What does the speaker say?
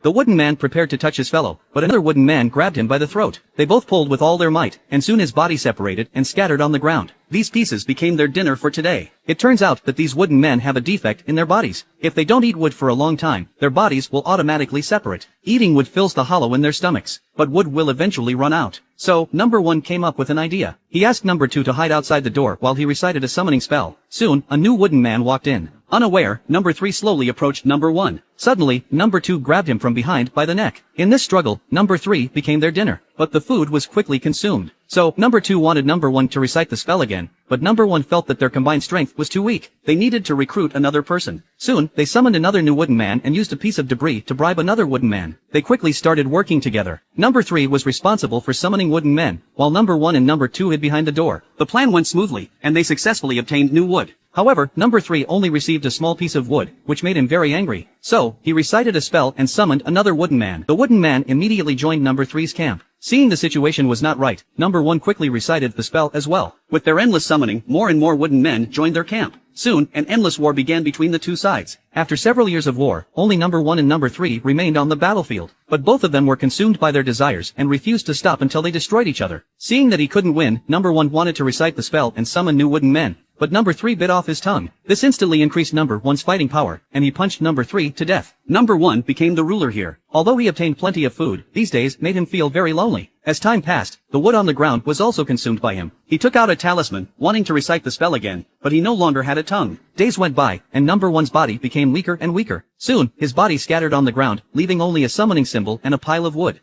The wooden man prepared to touch his fellow, but another wooden man grabbed him by the throat. They both pulled with all their might, and soon his body separated and scattered on the ground. These pieces became their dinner for today. It turns out that these wooden men have a defect in their bodies. If they don't eat wood for a long time, their bodies will automatically separate. Eating wood fills the hollow in their stomachs, but wood will eventually run out. So, number 1 came up with an idea. He asked number 2 to hide outside the door while he recited a summoning spell. Soon, a new wooden man walked in. Unaware, number 3 slowly approached number 1. Suddenly, number 2 grabbed him from behind by the neck. In this struggle, number 3 became their dinner, but the food was quickly consumed. So, number 2 wanted number 1 to recite the spell again, but number 1 felt that their combined strength was too weak. They needed to recruit another person. Soon, they summoned another new wooden man and used a piece of debris to bribe another wooden man. They quickly started working together. Number 3 was responsible for summoning wooden men, while number 1 and number 2 hid behind the door. The plan went smoothly, and they successfully obtained new wood. However, number 3 only received a small piece of wood, which made him very angry. So, he recited a spell and summoned another wooden man. The wooden man immediately joined number 3's camp. Seeing the situation was not right, number 1 quickly recited the spell as well. With their endless summoning, more and more wooden men joined their camp. Soon, an endless war began between the two sides. After several years of war, only number 1 and number 3 remained on the battlefield. But both of them were consumed by their desires and refused to stop until they destroyed each other. Seeing that he couldn't win, number 1 wanted to recite the spell and summon new wooden men. But number 3 bit off his tongue. This instantly increased number 1's fighting power, and he punched number 3 to death. Number 1 became the ruler here. Although he obtained plenty of food, these days made him feel very lonely. As time passed, the wood on the ground was also consumed by him. He took out a talisman, wanting to recite the spell again, but he no longer had a tongue. Days went by, and number 1's body became weaker and weaker. Soon, his body scattered on the ground, leaving only a summoning symbol and a pile of wood.